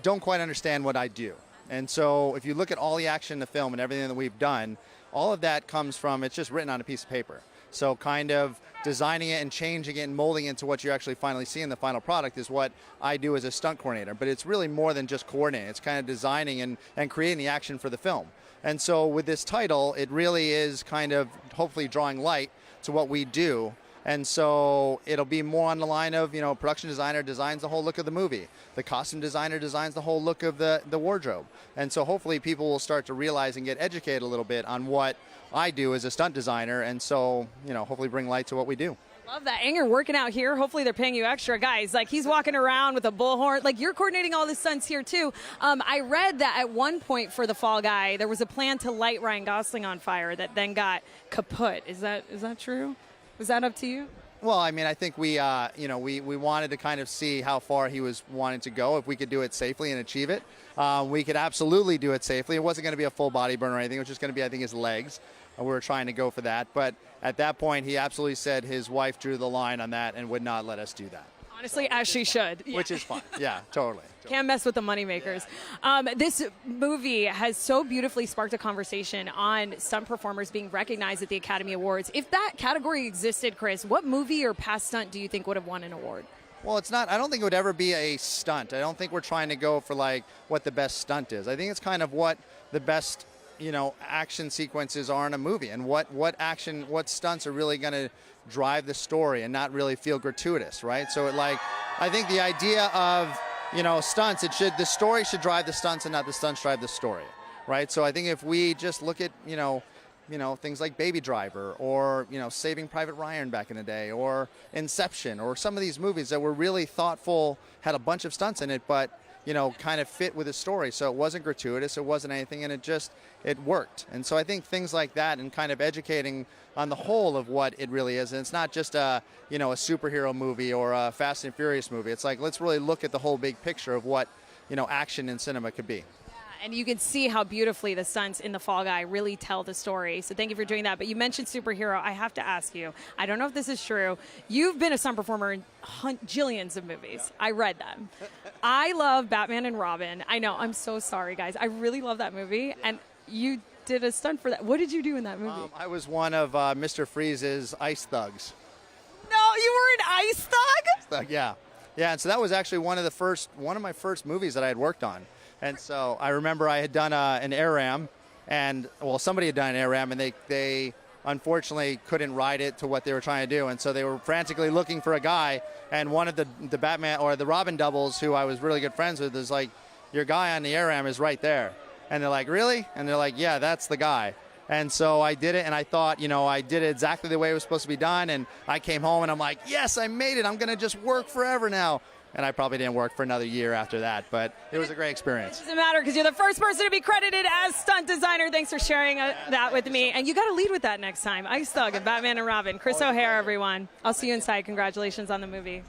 don't quite understand what I do. And so if you look at all the action in the film and everything that we've done, all of that comes from, it's just written on a piece of paper. So kind of designing it and changing it and molding it into what you actually finally see in the final product is what I do as a stunt coordinator. But it's really more than just coordinating. It's kind of designing and creating the action for the film. And so with this title, it really is kind of hopefully drawing light to what we do. And so it'll be more on the line of, production designer designs the whole look of the movie. The costume designer designs the whole look of the wardrobe. And so hopefully people will start to realize and get educated a little bit on what I do as a stunt designer. And so, hopefully bring light to what we do. Love that. And you're working out here. Hopefully they're paying you extra. Guys, like he's walking around with a bullhorn. Like you're coordinating all the stunts here too. I read that at one point for the Fall Guy, there was a plan to light Ryan Gosling on fire that then got kaput. Is that true? Was that up to you? Well, I mean, I think we wanted to kind of see how far he was wanting to go. If we could do it safely and achieve it, we could absolutely do it safely. It wasn't going to be a full body burn or anything. It was just going to be, I think, his legs. We were trying to go for that. But at that point, he absolutely said his wife drew the line on that and would not let us do that. Honestly, as she should. Which is fine. Yeah, totally. Can't mess with the moneymakers. This movie has so beautifully sparked a conversation on stunt performers being recognized at the Academy Awards. If that category existed, Chris, what movie or past stunt do you think would have won an award? Well, it's not. I don't think it would ever be a stunt. I don't think we're trying to go for like what the best stunt is. I think it's kind of what the best action sequences are in a movie, and what stunts are really going to drive the story and not really feel gratuitous, right? So I think the idea of stunts, the story should drive the stunts and not the stunts drive the story, right? So I think if we just look at things like Baby Driver or Saving Private Ryan back in the day, or Inception, or some of these movies that were really thoughtful, had a bunch of stunts in it, but kind of fit with the story. So it wasn't gratuitous, it wasn't anything, and it worked. And so I think things like that and kind of educating on the whole of what it really is. And it's not just a superhero movie or a Fast and Furious movie. It's like, let's really look at the whole big picture of what, action in cinema could be. And you can see how beautifully the stunts in The Fall Guy really tell the story. So thank you for doing that. But you mentioned superhero. I have to ask you, I don't know if this is true. You've been a stunt performer in jillions of movies. Yeah. I read them. I love Batman and Robin. I know. I'm so sorry, guys. I really love that movie. Yeah. And you did a stunt for that. What did you do in that movie? I was one of Mr. Freeze's ice thugs. No, you were an ice thug? Yeah. Yeah, and so that was actually one of my first movies that I had worked on. And so I remember I had done an air ram, and somebody had done an air ram, and they unfortunately couldn't ride it to what they were trying to do, and so they were frantically looking for a guy, and one of the Batman or the Robin doubles, who I was really good friends with, is like, your guy on the air ram is right there. And they're like, really? And they're like, yeah, that's the guy. And so I did it, and I thought, I did it exactly the way it was supposed to be done, and I came home, and I'm like, yes, I made it. I'm going to just work forever now. And I probably didn't work for another year after that, but it was a great experience. It doesn't matter because you're the first person to be credited as stunt designer. Thanks for sharing that with me. And you got to lead with that next time. Ice Thug and Batman and Robin. Chris O'Hara, everyone. I'll see you inside. Congratulations on the movie.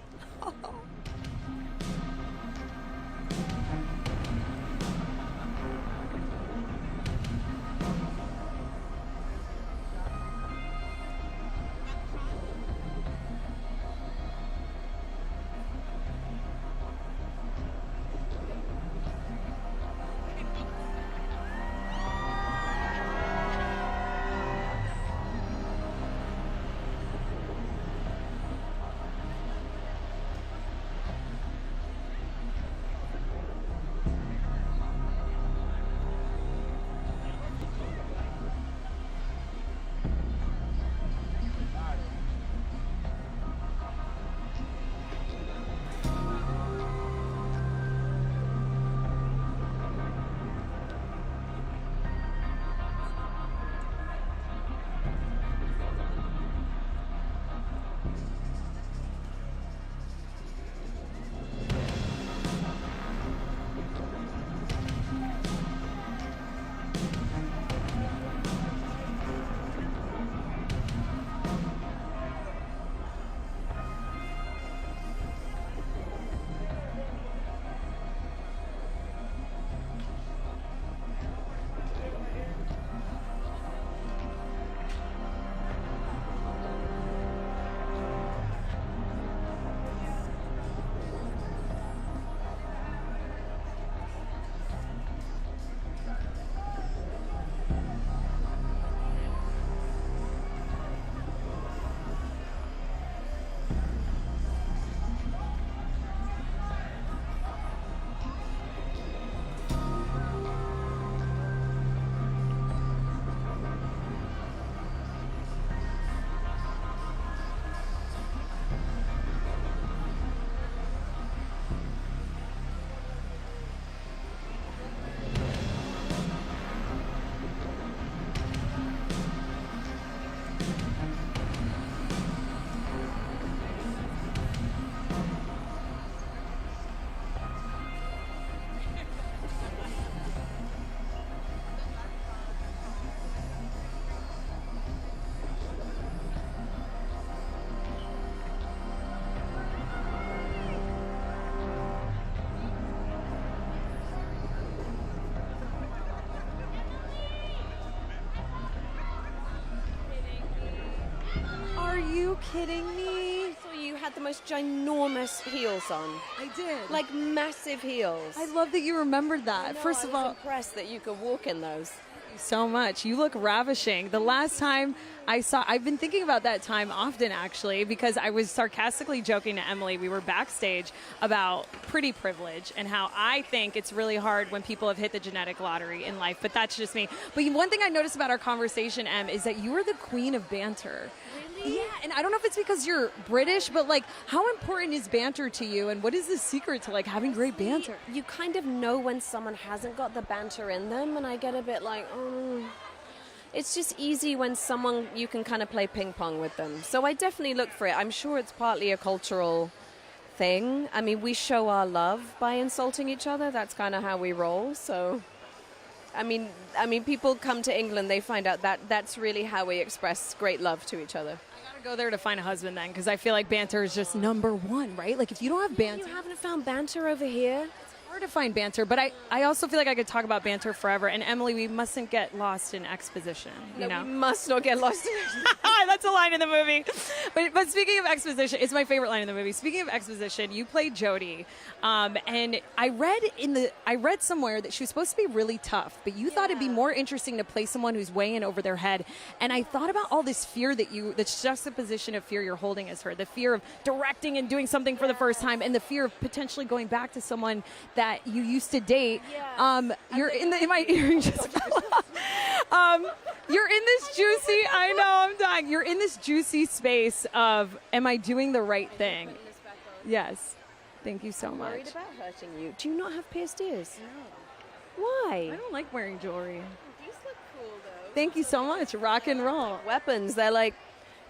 you kidding me? So you had the most ginormous heels on. I did. Like massive heels. I love that you remembered that. First of all, impressed that you could walk in those. So much. You look ravishing. The last time I've been thinking about that time often, actually, because I was sarcastically joking to Emily. We were backstage about pretty privilege and how I think it's really hard when people have hit the genetic lottery in life, but that's just me. But one thing I noticed about our conversation, Em, is that you are the queen of banter. Really? Yeah, and I don't know if it's because you're British, but like, how important is banter to you, and what is the secret to like having great banter? You kind of know when someone hasn't got the banter in them, and I get a bit like, oh. It's just easy when someone, you can kind of play ping pong with them. So I definitely look for it. I'm sure it's partly a cultural thing. I mean, we show our love by insulting each other. That's kind of how we roll. So, I mean, people come to England, they find out that that's really how we express great love to each other. I gotta go there to find a husband then, because I feel like banter is just number one, right? Like if you don't have banter. You haven't found banter over here? Hard to find banter, but I also feel like I could talk about banter forever. And Emily, we mustn't get lost in exposition. You know? We must not get lost in exposition. That's a line in the movie. But speaking of exposition, it's my favorite line in the movie. Speaking of exposition, you played Jodie, and I read somewhere that she was supposed to be really tough, but you thought it'd be more interesting to play someone who's way in over their head. And I thought about all this fear this juxtaposition of fear you're holding as her, the fear of directing and doing something for the first time, and the fear of potentially going back to someone that you used to date. You're in my earring just you're in this juicy, I know, I'm dying. You're in this juicy space of, am I doing the right thing? Yes. Thank you so much. I'm worried about hurting you. Do you not have pierced ears? No. Why? I don't like wearing jewelry. These look cool, though. Thank you so much. Rock and roll. Weapons, they're like,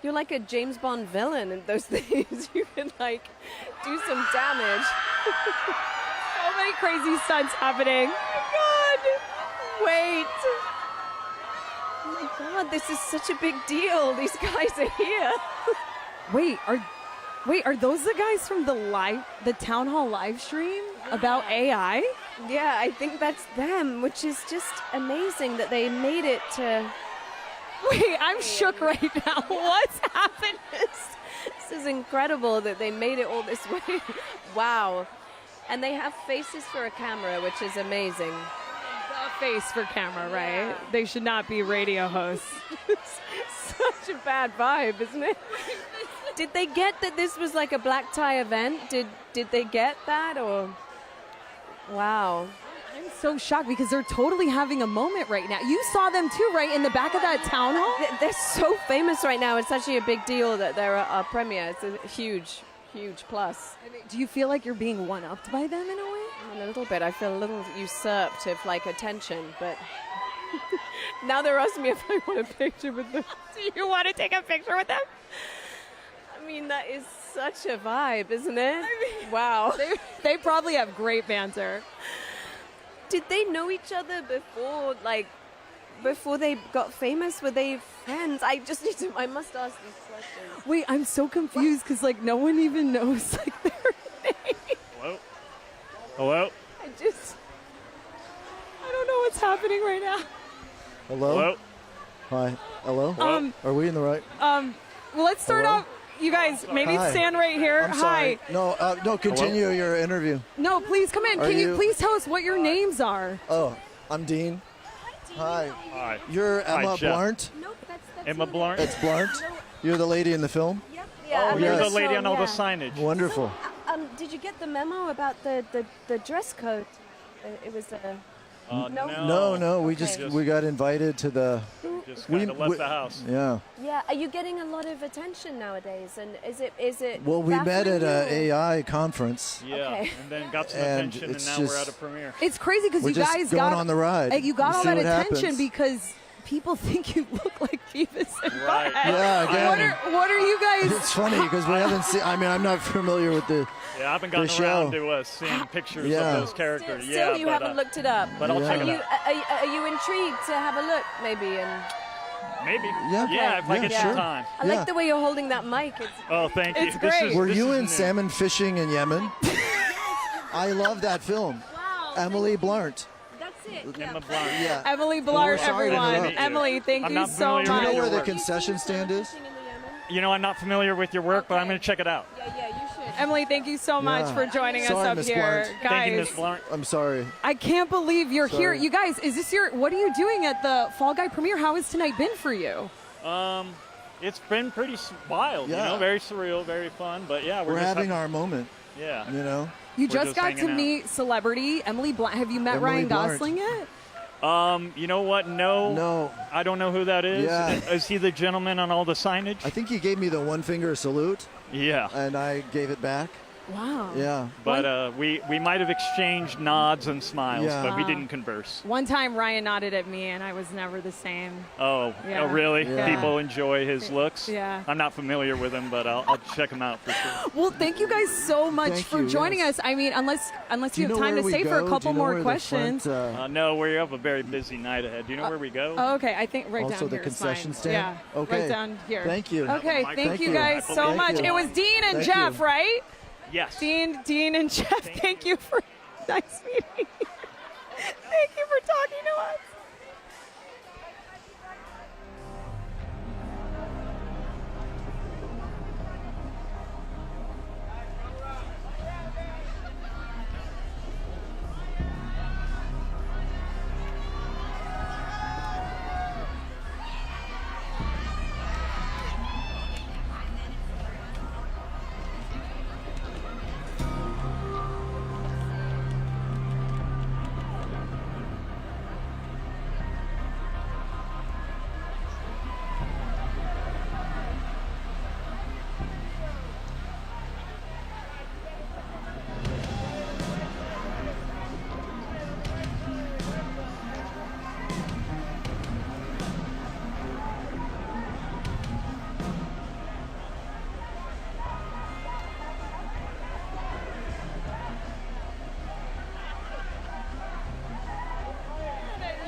you're like a James Bond villain in those things. You can, like, do some damage. So many crazy stunts happening. Oh, God. Wait. Oh, my God, this is such a big deal. These guys are here. Wait, are those the guys from the town hall live stream about AI? Yeah, I think that's them, which is just amazing that they made it to... Wait, I'm shook right now. What's happened? This is incredible that they made it all this way. Wow. And they have faces for a camera, which is amazing. The face for camera, right? Yeah. They should not be radio hosts. Such a bad vibe, isn't it? Did they get that this was like a black tie event? Did they get that, or? Wow. I'm so shocked because they're totally having a moment right now. You saw them too, right? In the back of that town hall? They're so famous right now. It's actually a big deal that they're a premiere. It's a huge plus. Do you feel like you're being one-upped by them in a way? A little bit. I feel a little usurped of like attention, but now they're asking me if I want a picture with them. Do you want to take a picture with them? I mean, that is such a vibe, isn't it? Wow. They probably have great banter. Did they know each other before they got famous? Were they friends? I must ask these questions. Wait, I'm so confused because like no one even knows like their name. Hello? I don't know what's happening right now. Hello? Hi. Hello? Are we in the right? Well, let's start off. You guys, maybe stand right here. I'm sorry. Hi. No, continue your interview. No, please come in. Can you please tell us what your names are? Oh, I'm Dean. Hi. Hi. You're Emma Blunt? Nope, that's Emma Blunt? It's Blunt? You're the lady in the film? Yep. Yeah, you're yes. the lady on all the signage. Wonderful. Did you get the memo about the dress code? It was No. We got invited to the. Just kind of left the house. Yeah. Yeah. Are you getting a lot of attention nowadays? And is it? Well, we met at an AI conference. Yeah. Okay. And then got some And attention, and it's now we're at a premiere. It's crazy because We're you just guys going got on the ride. You got all See that what attention happens. because people think you look like Beavis and Right. Butthead. Yeah, again. What are you guys? It's funny because we haven't seen. I mean, I'm not familiar with the. Yeah, I haven't gotten around to seeing pictures Yeah. of those characters. Still, you haven't looked it up. But I'll check it out. Are you intrigued to have a look, maybe? And Maybe. Yeah. Yeah, if I get sure. some time. I like the way you're holding that mic. Oh, thank you. It's great. Were you is in new. salmon fishing in Yemen? I love that film. Wow. Emily Blunt. That's it. Emma Blunt. Yeah. Emily Well, Blunt, we're sorry to everyone. interrupt you. Emily, thank I'm you not so familiar Do you much. know with where the work. concession stand is? I'm not familiar with your work, but I'm going to check it out. Yeah, you should. Emily, thank you so much for joining us up Miss here. Blunt. Guys, Thank you, Miss Blunt. I'm sorry. I can't believe you're here. Sorry. You guys, what are you doing at the Fall Guy premiere? How has tonight been for you? It's been pretty wild, very surreal, very fun. But yeah, We're having our moment. Yeah. You We're just got to hanging out. meet celebrity Emily Blunt. Have you met Emily Ryan Blunt. Gosling yet? You know what? No. I don't know who that is. Yeah. Is he the gentleman on all the signage? I think he gave me the one finger salute. Yeah. And I gave it back. Wow. Yeah. But we might have exchanged nods and smiles, Yeah. but we Wow. didn't converse. One time Ryan nodded at me and I was never the same. Oh, Yeah. oh really? Yeah. People enjoy his looks? Yeah. I'm not familiar with him, but I'll check him out for sure. Well, thank you guys so much Thank for you, joining yes. us. I mean, unless Do you have know time where to we stay for go? a couple Do you know more where the questions. front, No, we have a very busy night ahead. Do you know where we go? Oh, okay, I think right Also down the here is concession fine. stand? Yeah, Okay. right down here. Thank you. Okay, thank you guys so Thank much. you. It was Dean and Thank Jeff, you. right? Yes. Dean and Jeff, thank you for nice meeting you. Thank you for talking to us.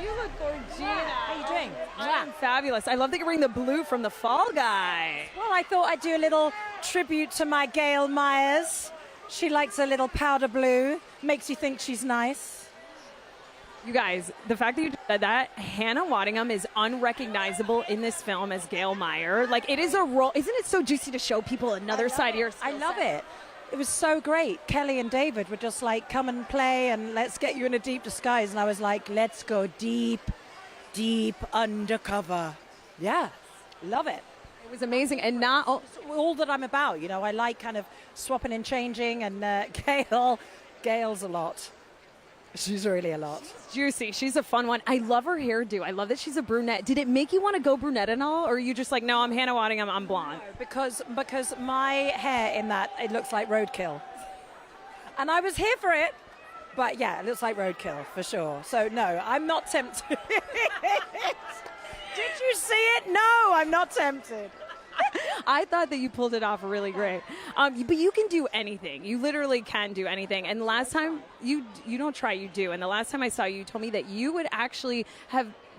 You look gorgeous. How you doing? I'm fabulous. I love that you're wearing the blue from the Fall Guy. Well, I thought I'd do a little tribute to my Gail Myers. She likes a little powder blue. Makes you think she's nice. You guys, the fact that you said that, Hannah Waddingham is unrecognizable in this film as Gail Meyer. Like, it is a role. Isn't it so juicy to show people another side of your skill I love set? it. It was so great. Kelly and David were just like, come and play and let's get you in a deep disguise. And I was like, let's go deep, deep undercover. Yeah, love it. It was amazing. And now, all that I'm about, I like kind of swapping and changing. And Gail's a lot. She's really a lot. Juicy. She's a fun one. I love her hairdo. I love that she's a brunette. Did it make you want to go brunette and all? Or are you just like, no, I'm Hannah Waddingham, I'm blonde? No, because my hair in that, it looks like roadkill. And I was here for it. But yeah, it looks like roadkill for sure. So no, I'm not tempted. Did you see it? No, I'm not tempted. I thought that you pulled it off really great. But you can do anything. You literally can do anything. And the last time, you don't try, you do. And the last time I saw you, you told me that you would actually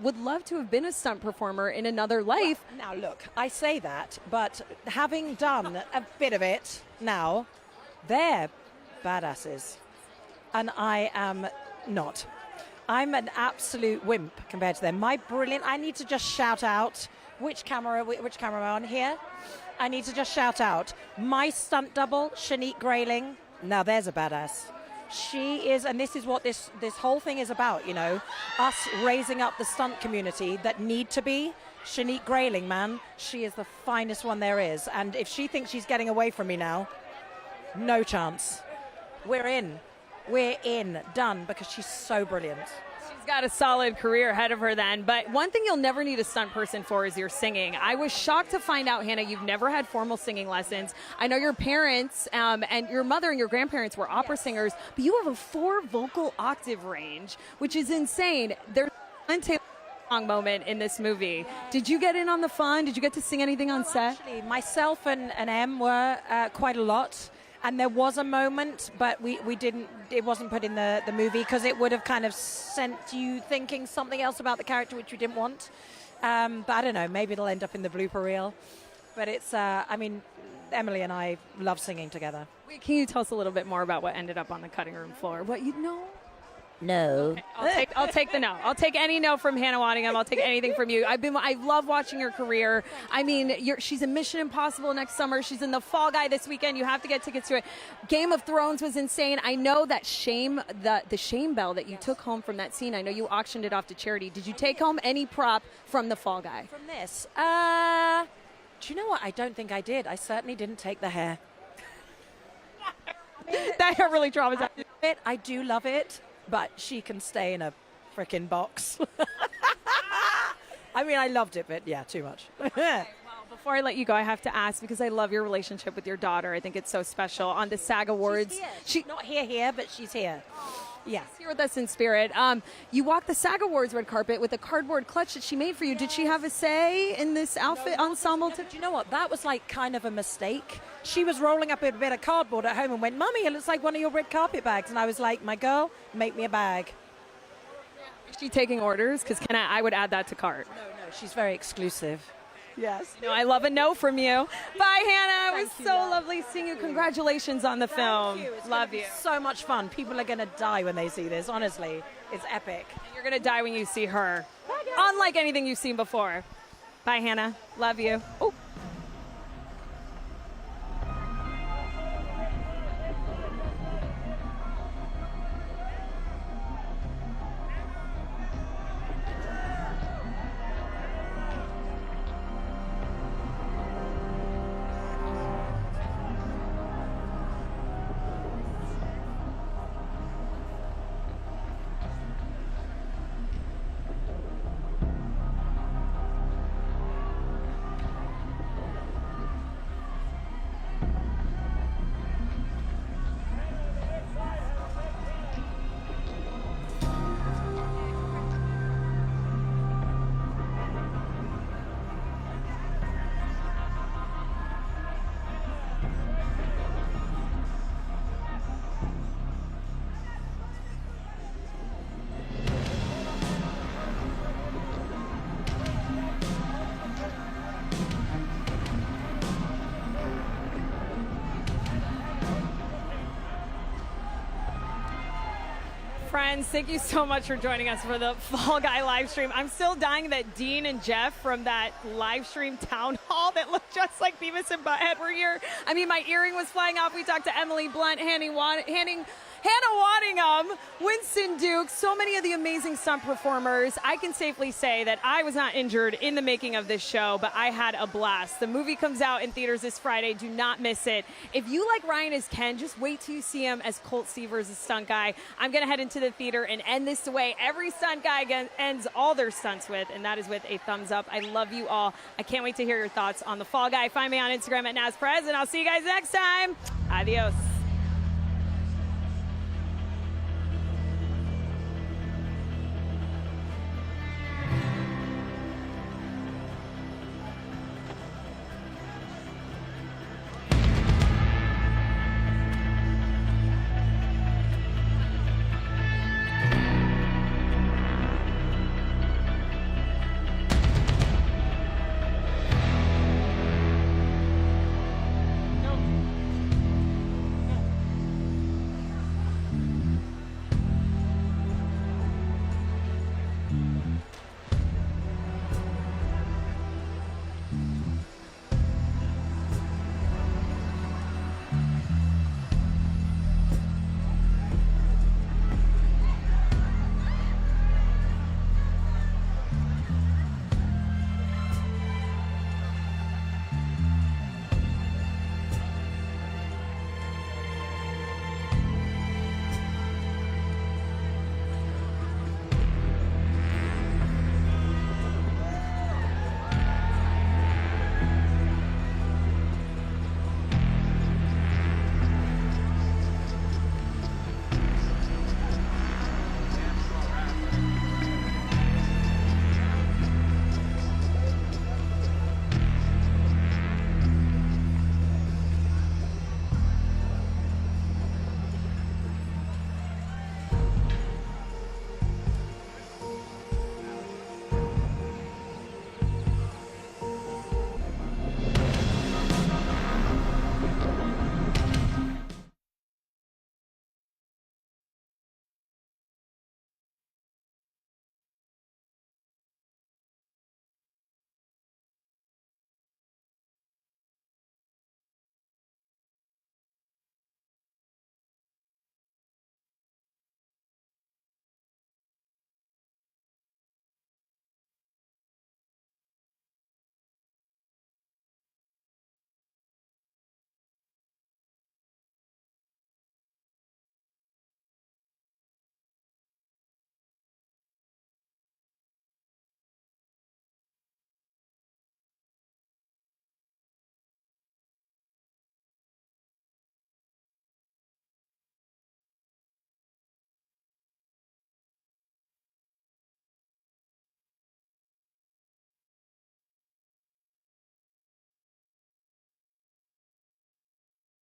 would love to have been a stunt performer in another life. Well, now look, I say that, but having done a bit of it now, they're badasses. And I am not. I'm an absolute wimp compared to them. I need to just shout out. Which camera am I on here? I need to just shout out my stunt double, Shanique Grayling. Now there's a badass. She is, and this is what this whole thing is about, us raising up the stunt community that need to be. Shanique Grayling, man, she is the finest one there is. And if she thinks she's getting away from me now, no chance. We're in, done, because she's so brilliant. She's got a solid career ahead of her then. But one thing you'll never need a stunt person for is your singing. I was shocked to find out, Hannah, you've never had formal singing lessons. I know your parents and your mother and your grandparents were opera singers, but you have a 4 vocal octave range, which is insane. There's a song moment in this movie. Did you get in on the fun? Did you get to sing anything on set? Actually, myself and Em were quite a lot. And there was a moment, but we didn't. It wasn't put in the movie because it would have kind of sent you thinking something else about the character which you didn't want. But I don't know. Maybe it'll end up in the blooper reel. But it's. Emily and I love singing together. Wait, can you tell us a little bit more about what ended up on the cutting room floor? What you know? No. I'll take the no. I'll take any no from Hannah Waddingham. I'll take anything from you. I love watching your career. I mean, she's in Mission Impossible next summer. She's in The Fall Guy this weekend. You have to get tickets to it. Game of Thrones was insane. I know that the shame bell that you took home from that scene. I know you auctioned it off to charity. Did you take home any prop from The Fall Guy? From this? Do you know what? I don't think I did. I certainly didn't take the hair. That hair really traumatized. I do love it, but she can stay in a frickin' box. I mean, I loved it, but yeah, too much. Well, before I let you go, I have to ask, because I love your relationship with your daughter. I think it's so special. On the SAG Awards. She's not here, but she's here. Yeah. She's here with us in spirit. You walked the SAG Awards red carpet with a cardboard clutch that she made for you. Did she have a say in this outfit ensemble? Do you know what? That was like kind of a mistake. She was rolling up a bit of cardboard at home and went, "Mummy, it looks like one of your red carpet bags." And I was like, "My girl, make me a bag." Is she taking orders? Because I would add that to cart. No, she's very exclusive. Yes. You know, I love a no from you. Bye, Hannah. It was so lovely seeing you. Congratulations on the film. Love you. So much fun. People are going to die when they see this. Honestly, it's epic. And you're going to die when you see her. Unlike anything you've seen before. Bye, Hannah. Love you. Oh. Friends, thank you so much for joining us for the Fall Guy live stream. I'm still dying that Dean and Jeff from that live stream town hall that looked just like Beavis and Butthead were here. I mean, my earring was flying off. We talked to Emily Blunt, Hannah Waddingham, Winston Duke, so many of the amazing stunt performers. I can safely say that I was not injured in the making of this show, but I had a blast. The movie comes out in theaters this Friday. Do not miss it. If you like Ryan as Ken, just wait till you see him as Colt Seavers as Stunt Guy. I'm going to head into the theater and end this the way every stunt guy ends all their stunts with, and that is with a thumbs up. I love you all. I can't wait to hear your thoughts on The Fall Guy. Find me on Instagram at NazPerez, and I'll see you guys next time. Adios.